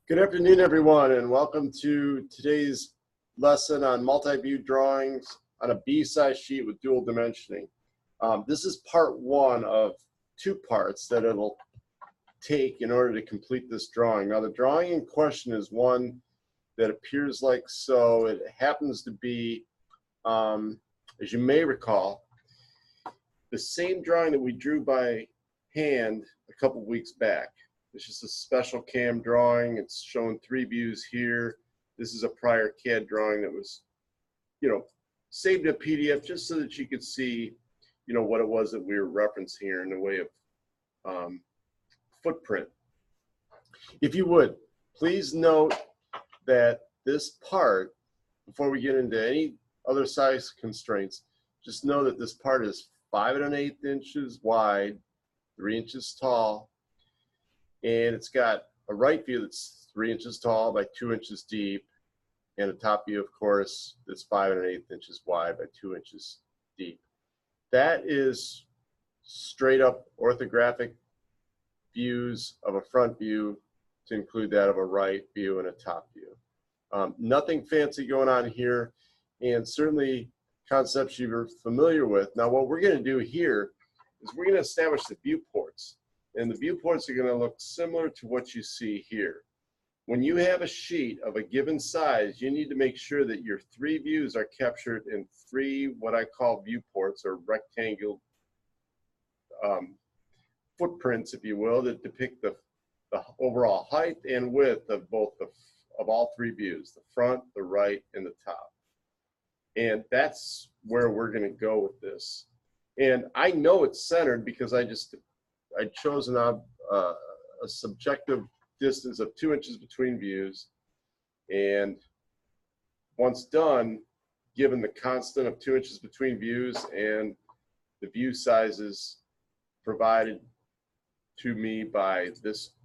Good afternoon, everyone, and welcome to today's lesson on multi-view drawings on a B-size sheet with dual dimensioning. This is part one of two parts that it'll take in order to complete this drawing. Now, the drawing in question is one that appears like so. It happens to be, as you may recall, the same drawing that we drew by hand a couple weeks back. It's just a special CAM drawing. It's showing three views here. This is a prior CAD drawing that was, saved in a PDF just so that you could see, what it was that we were referencing here in the way of footprint. If you would, please note that this part, before we get into any other size constraints, just know that this part is 5 1/8 inches wide, 3 inches tall, and it's got a right view that's 3 inches tall by 2 inches deep, and a top view, of course, that's 5 1/8 inches wide by 2 inches deep. That is straight up orthographic views of a front view to include that of a right view and a top view. Nothing fancy going on here, and certainly concepts you're familiar with. Now, what we're going to do here is we're going to establish the viewports. And the viewports are going to look similar to what you see here. When you have a sheet of a given size, you need to make sure that your three views are captured in three, what I call viewports, or rectangle footprints, if you will, that depict the overall height and width of of all three views, the front, the right, and the top. And that's where we're going to go with this. And I know it's centered because I chose a subjective distance of 2 inches between views, and once done, given the constant of 2 inches between views and the view sizes provided to me by this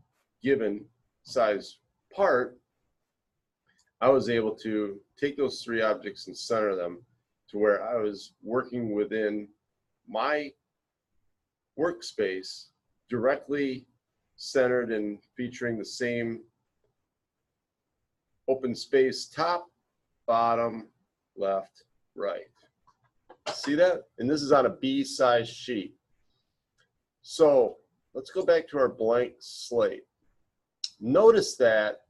given size part, I was able to take those three objects and center them to where I was working within my workspace, directly centered and featuring the same open space top, bottom, left, right. See that? And this is on a B-size sheet. So let's go back to our blank slate. Notice that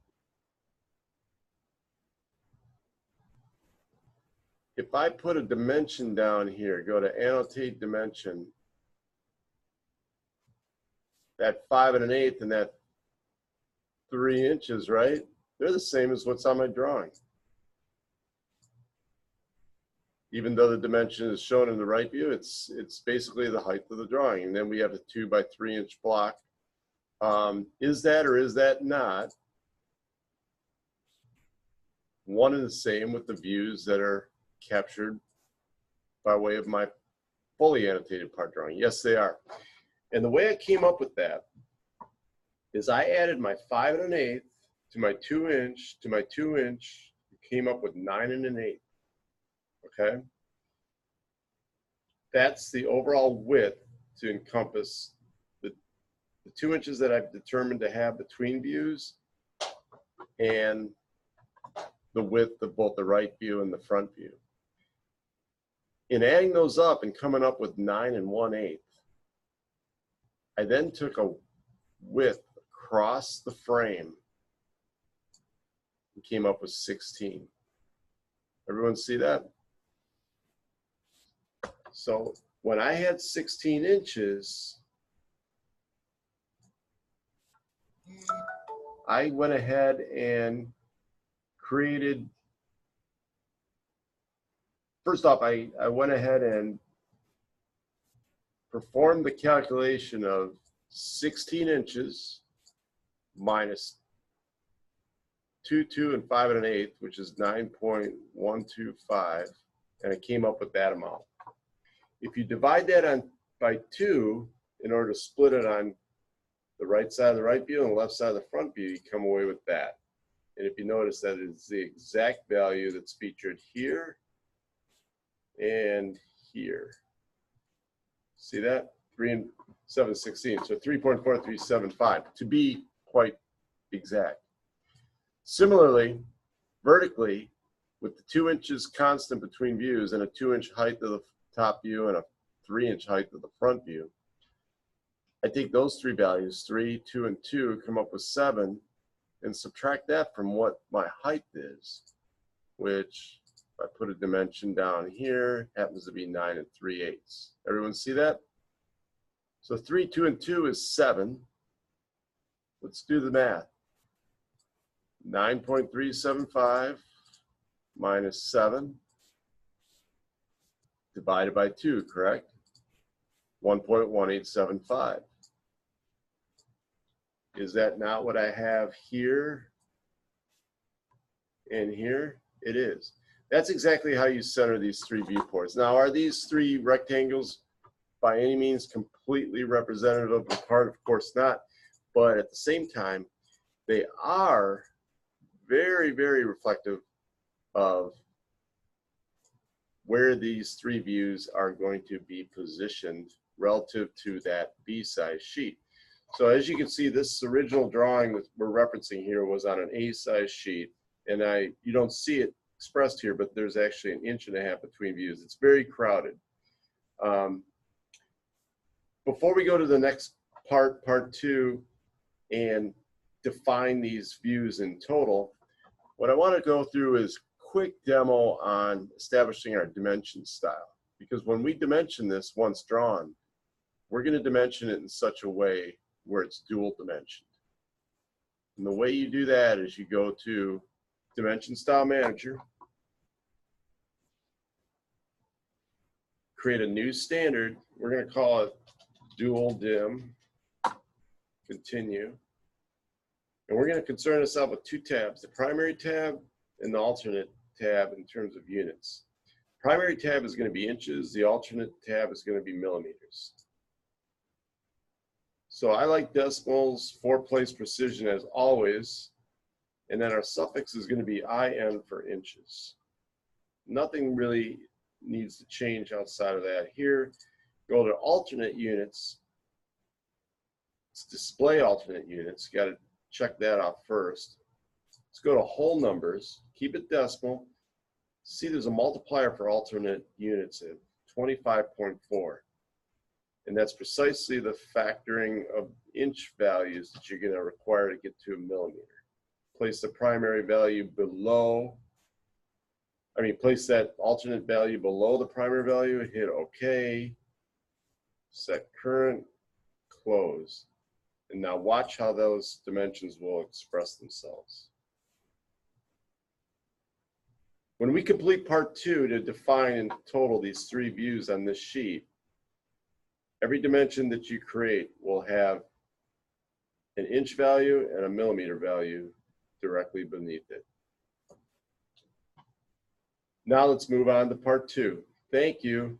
if I put a dimension down here, go to annotate dimension, that 5 1/8 and that 3 inches, right? They're the same as what's on my drawing. Even though the dimension is shown in the right view, it's basically the height of the drawing. And then we have a 2 by 3 inch block. Is that or is that not one and the same with the views that are captured by way of my fully annotated part drawing? Yes, they are. And the way I came up with that is I added my 5 1/8 to my 2 inch to my 2 inch, came up with 9 1/8. Okay? That's the overall width to encompass the 2 inches that I've determined to have between views and the width of both the right view and the front view. In adding those up and coming up with 9 1/8, I then took a width across the frame and came up with 16. Everyone see that? So when I had 16 inches, I went ahead and created, first off, I went ahead and performed the calculation of 16 inches minus 2 and 5 1/8, which is 9.125, and I came up with that amount. If you divide that by 2 in order to split it on the right side of the right view and the left side of the front view, you come away with that. And if you notice, that is the exact value that's featured here and here. See that? 3 and 7 16, so 3.4375 to be quite exact. Similarly, vertically, with the 2 inches constant between views and a 2-inch height of the top view and a 3-inch height of the front view, I take those three values, 3, 2, and 2, come up with 7, and subtract that from what my height is, which, if I put a dimension down here, happens to be 9 3/8. Everyone see that? So 3, 2, and 2 is 7. Let's do the math. 9.375 minus 7 divided by 2, correct? 1.1875. Is that not what I have here and here? It is. That's exactly how you center these three viewports. Now, are these three rectangles by any means completely representative of the part? Of course not. But at the same time, they are very, very reflective of where these three views are going to be positioned relative to that B-size sheet. So as you can see, this original drawing that we're referencing here was on an A-size sheet, and you don't see it expressed here, but there's actually 1.5 inches between views. It's very crowded. Before we go to the next part, part 2, and define these views in total, what I want to go through is a quick demo on establishing our dimension style. Because when we dimension this once drawn, we're going to dimension it in such a way where it's dual dimensioned. And the way you do that is you go to Dimension Style Manager, create a new standard. We're going to call it Dual Dim, continue. And we're going to concern ourselves with 2 tabs, the primary tab and the alternate tab in terms of units. Primary tab is going to be inches, the alternate tab is going to be millimeters. So I like decimals, 4-place precision as always, and then our suffix is going to be IN for inches. Nothing really needs to change outside of that. Here, go to alternate units. It's display alternate units. You got to check that off first. Let's go to whole numbers, keep it decimal. See, there's a multiplier for alternate units at 25.4. And that's precisely the factoring of inch values that you're going to require to get to a millimeter. Place the primary value below, place that alternate value below the primary value, hit OK, set current, close. And now watch how those dimensions will express themselves. When we complete part 2 to define in total these 3 views on this sheet, every dimension that you create will have an inch value and a millimeter value directly beneath it. Now let's move on to part 2. Thank you.